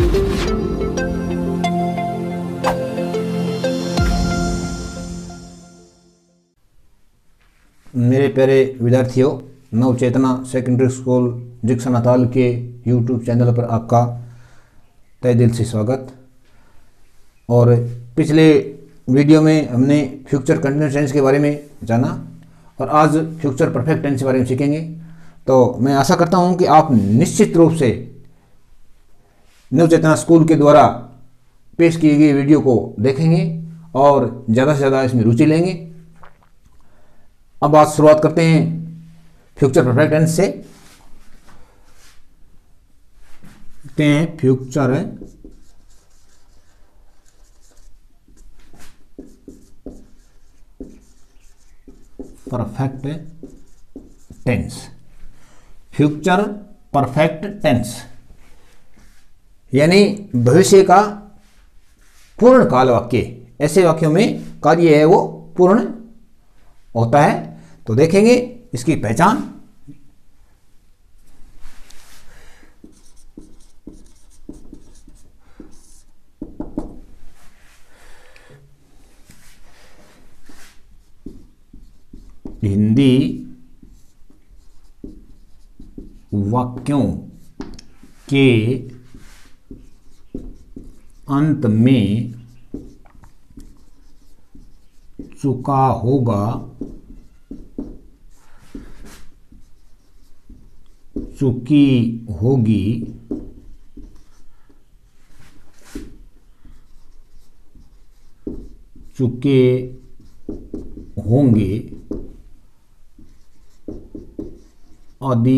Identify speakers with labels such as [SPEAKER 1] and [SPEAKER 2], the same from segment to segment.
[SPEAKER 1] मेरे प्यारे विद्यार्थियों, नव चेतना सेकेंडरी स्कूल जिक्सन अताल के यूट्यूब चैनल पर आपका तहे दिल से स्वागत। और पिछले वीडियो में हमने फ्यूचर कंटिन्यूअस टेंस के बारे में जाना और आज फ्यूचर परफेक्ट टेंस के बारे में सीखेंगे। तो मैं आशा करता हूं कि आप निश्चित रूप से नव चेतना स्कूल के द्वारा पेश किए गए वीडियो को देखेंगे और ज़्यादा से ज़्यादा इसमें रुचि लेंगे। अब आज शुरुआत करते हैं फ्यूचर परफेक्ट टेंस से। देखते हैं future perfect tense. Future perfect tense यानी भविष्य का पूर्ण काल वाक्य। ऐसे वाक्यों में कार्य है वो पूर्ण होता है। तो देखेंगे इसकी पहचान। हिंदी वाक्यों के अंत में चुका होगा, चुकी होगी, चुके होंगे आदि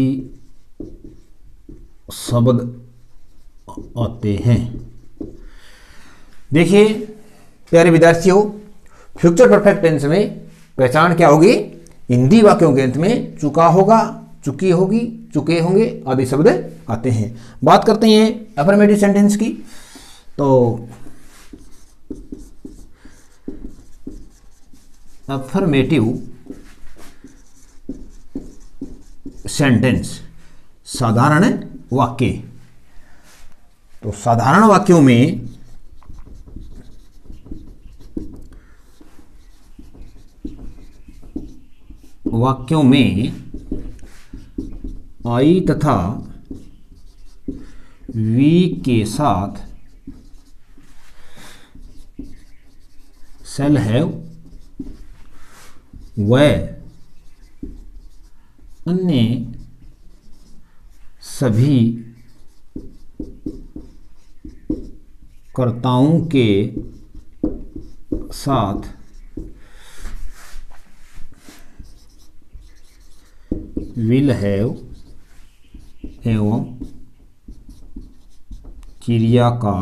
[SPEAKER 1] शब्द आते हैं। देखिए प्यारे विद्यार्थियों, फ्यूचर परफेक्ट टेंस में पहचान क्या होगी? हिंदी वाक्यों के अंत में चुका होगा, चुकी होगी, चुके होंगे आदि शब्द आते हैं। बात करते हैं अफर्मेटिव सेंटेंस की। तो अफर्मेटिव सेंटेंस साधारण वाक्य। तो साधारण वाक्यों में आई तथा वी के साथ शैल हैव व अन्य सभी कर्ताओं के साथ विल हैव एवं क्रिया का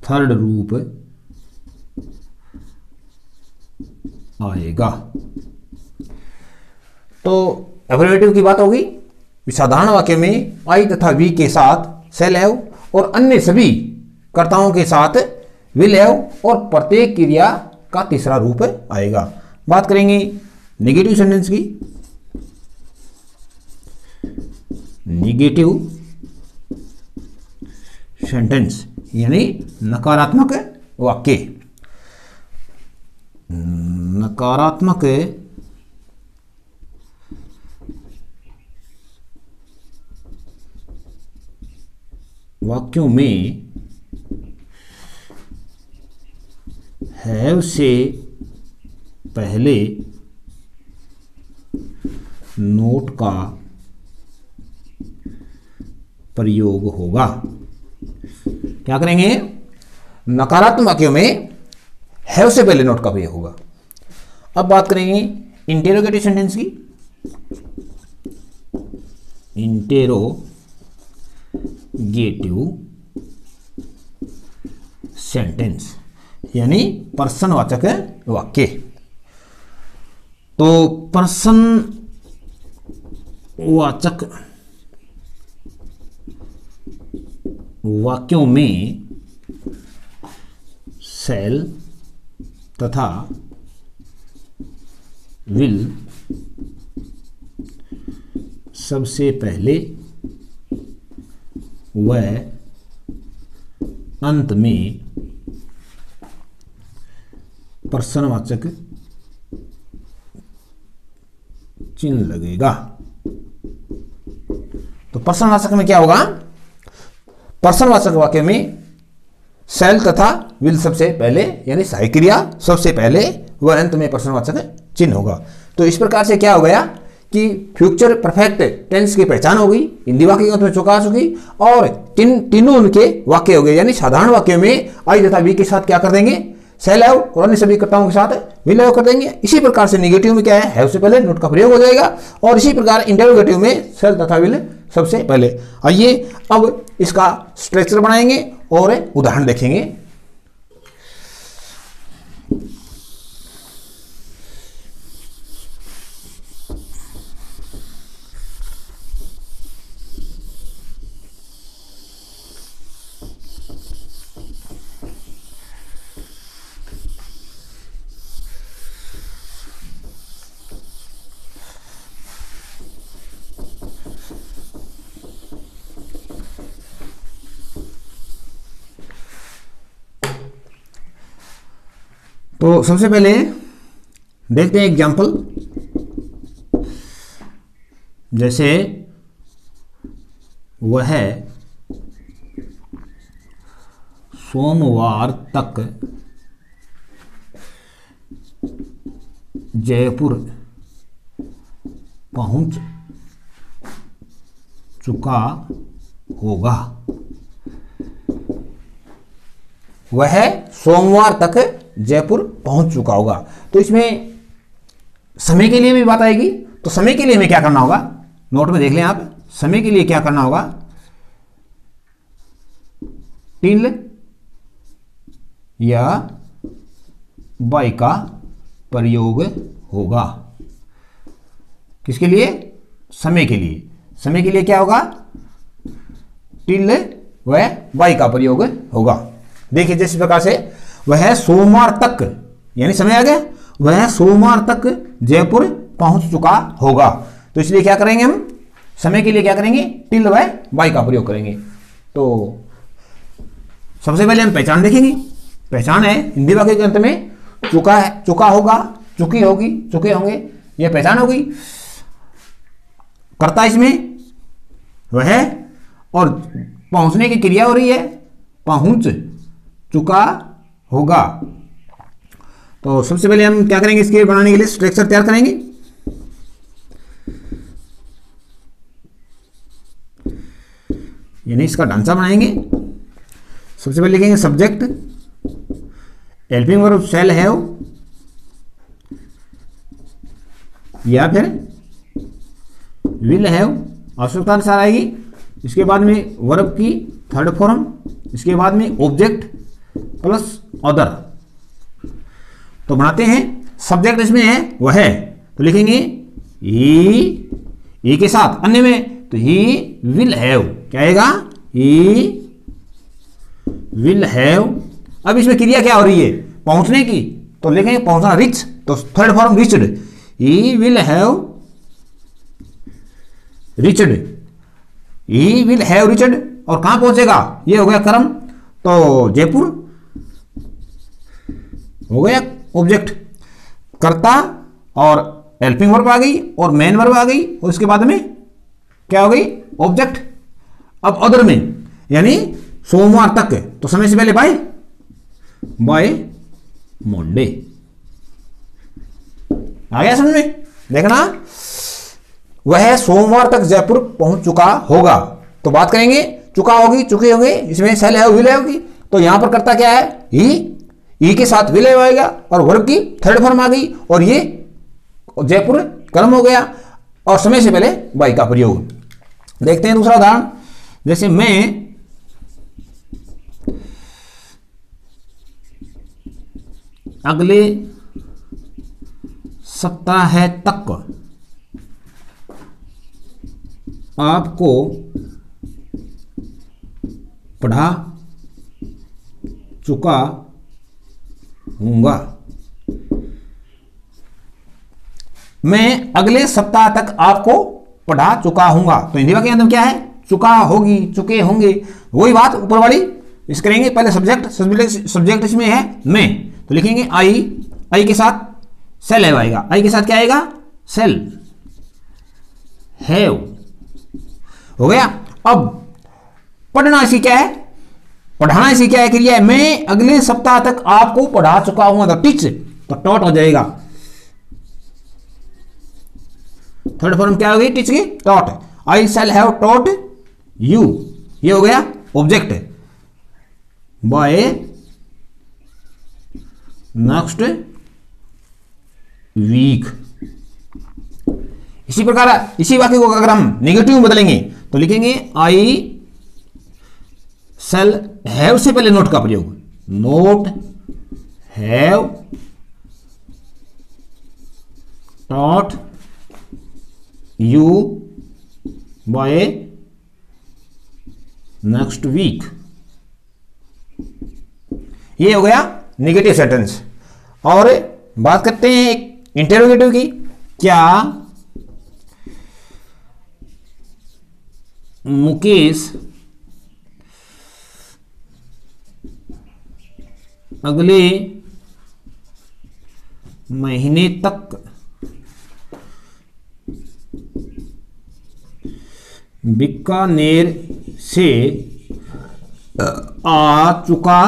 [SPEAKER 1] थर्ड रूप आएगा। तो अफर्मेटिव की बात होगी। साधारण वाक्य में आई तथा वी के साथ शैल हैव और अन्य सभी कर्ताओं के साथ विल हैव और प्रत्येक क्रिया का तीसरा रूप आएगा। बात करेंगे नेगेटिव सेंटेंस की। नेगेटिव सेंटेंस यानी नकारात्मक वाक्य। नकारात्मक वाक्यों में हैव से पहले नोट का प्रयोग होगा। क्या करेंगे? नकारात्मक वाक्यों में हैव से पहले नोट का प्रयोग होगा। अब बात करेंगे इंटेरोगेटिव सेंटेंस की। इंटेरोगेटिव सेंटेंस यानी प्रश्नवाचक वाक्य। तो प्रश्नवाचक वाक्यों में शैल तथा विल सबसे पहले वह अंत में प्रश्नवाचक चिन्ह लगेगा। तो प्रश्नवाचक में क्या होगा? प्रश्नवाचक वाक्य में शैल तथा विल सबसे पहले, यानी सहायक क्रिया सबसे पहले, वह अंत में प्रश्नवाचक चिन्ह होगा। तो इस प्रकार से क्या हो गया कि फ्यूचर परफेक्ट टेंस की पहचान हो गई, हिंदी वाक्य के अंत में चौकास हो गई, और तीनों उनके वाक्य हो गए। यानी साधारण वाक्यों में आई तथा वी के साथ क्या कर देंगे? शैल हैव, और अन्य सभी कर्ताओं के साथ विल हैव कर देंगे। इसी प्रकार से नेगेटिव में क्या है? हैव से पहले नोट का प्रयोग हो जाएगा, और इसी प्रकार इंटरोगेटिव में शैल तथा विल सबसे पहले। आइए अब इसका स्ट्रक्चर बनाएंगे और उदाहरण देखेंगे। तो सबसे पहले देखते हैं एग्जाम्पल। जैसे वह सोमवार तक जयपुर पहुंच चुका होगा। वह सोमवार तक जयपुर पहुंच चुका होगा। तो इसमें समय के लिए भी बात आएगी। तो समय के लिए हमें क्या करना होगा? नोट में देख लें आप। समय के लिए क्या करना होगा? टिल या बाय का प्रयोग होगा। किसके लिए? समय के लिए। समय के लिए क्या होगा? टिल व बाय का प्रयोग होगा। देखिए जिस प्रकार से वह सोमवार तक, यानी समय आ गया, वह सोमवार तक जयपुर पहुंच चुका होगा। तो इसलिए क्या करेंगे हम? समय के लिए क्या करेंगे? टिल व बाय का प्रयोग करेंगे। तो सबसे पहले हम पहचान देखेंगे। पहचान है हिंदी वाक्य के अंत में चुका है, चुका होगा, चुकी होगी, चुके होंगे, यह पहचान होगी। कर्ता इसमें वह, और पहुंचने की क्रिया हो रही है, पहुंच चुका होगा। तो सबसे पहले हम क्या करेंगे? इसके बनाने के लिए स्ट्रक्चर तैयार करेंगे। यानी इसका ढांचा बनाएंगे। सबसे पहले लिखेंगे subject, helping verb shall have या फिर विल हैव, आवश्यकता अनुसार आएगी। इसके बाद में वर्ब की थर्ड फॉर्म, इसके बाद में ऑब्जेक्ट प्लस अदर। तो बनाते हैं। सब्जेक्ट इसमें है वह है, तो लिखेंगे ही के साथ। अन्य में तो ही विल हैव, क्या आएगा? ही विल हैव। अब इसमें क्रिया क्या हो रही है? पहुंचने की। तो लिखेंगे पहुंचना, रिच, तो third form reached. He will have reached, he will have reached. और कहां पहुंचेगा? ये हो गया कर्म, तो जयपुर हो गया ऑब्जेक्ट। कर्ता और हेल्पिंग वर्ब आ गई और मेन वर्ब आ गई, और इसके बाद में क्या हो गई? ऑब्जेक्ट। अब अदर में, यानी सोमवार तक, तो समय से पहले बाय मंडे। आ गया समझ में? देखना, वह सोमवार तक जयपुर पहुंच चुका होगा। तो बात करेंगे चुका होगी, चुके होंगे, इसमें शैल है विल होगी। तो यहां पर करता क्या है? ही के साथ विल आएगा, और वर्ब की थर्ड फॉर्म आ गई, और ये जयपुर कर्म हो गया, और समय से पहले बाय का प्रयोग। देखते हैं दूसरा उदाहरण। जैसे मैं अगले सप्ताह तक आपको पढ़ा चुका हूंगा। मैं अगले सप्ताह तक आपको पढ़ा चुका हूंगा। तो हिंदी वाक्य अंदर क्या है? चुका होगी, चुके होंगे, वही बात ऊपर वाली इस करेंगे। पहले सब्जेक्ट इसमें है मैं, तो लिखेंगे आई के साथ सेल हैव आएगा, आई के साथ क्या आएगा, सेल हैव, हो गया। अब पढ़ना इसी क्या है, पढ़ाना इसी क्या है, क्रिया है। मैं अगले सप्ताह तक आपको पढ़ा चुका हूं, तो टीच, तो टॉट हो जाएगा। थर्ड फॉर्म क्या होगी टीच की, taught. I shall have taught you, ये हो गया ऑब्जेक्ट, बाय नेक्स्ट वीक। इसी प्रकार इसी वाक्य को अगर हम नेगेटिव में बदलेंगे तो लिखेंगे आई शैल हैव से पहले नोट का प्रयोग, not have taught you by next week, ये हो गया नेगेटिव सेंटेंस। और बात करते हैं एक इंटेरोगेटिव की, क्या मुकेश अगले महीने तक बीकानेर से आ चुका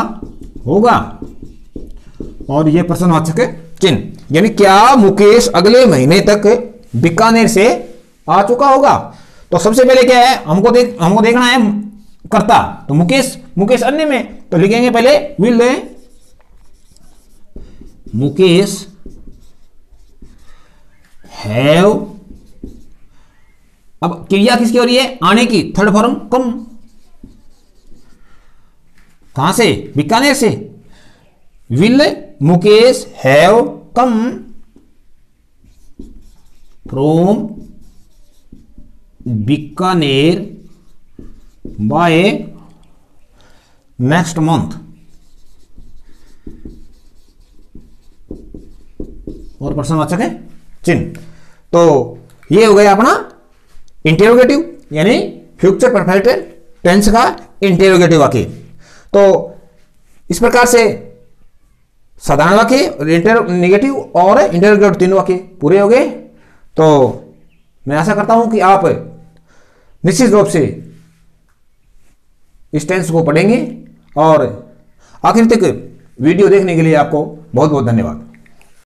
[SPEAKER 1] होगा, और यह प्रश्नवाचक चिन्ह, यानी क्या मुकेश अगले महीने तक बीकानेर से आ चुका होगा। तो सबसे पहले क्या है, हमको देखना है कर्ता, तो मुकेश अन्य में, तो लिखेंगे पहले विल मुकेश हैव, अब क्रिया किसकी हो रही है, आने की, थर्ड फॉर्म कम, कहां से, बीकानेर से, will Mukesh have come from Bikaner by next month, और प्रश्नवाचक है चिन्ह। तो ये हो गया अपना इंटेरोगेटिव, यानी फ्यूचर परफेक्ट टेंस का इंटेरोगेटिव वाक्य। तो इस प्रकार से साधारण वाक्य, नेगेटिव और इंटेरोगेटिव तीनों वाक्य पूरे हो गए। तो मैं आशा करता हूं कि आप निश्चित रूप से इस टेंस को पढ़ेंगे, और आखिर तक वीडियो देखने के लिए आपको बहुत बहुत धन्यवाद।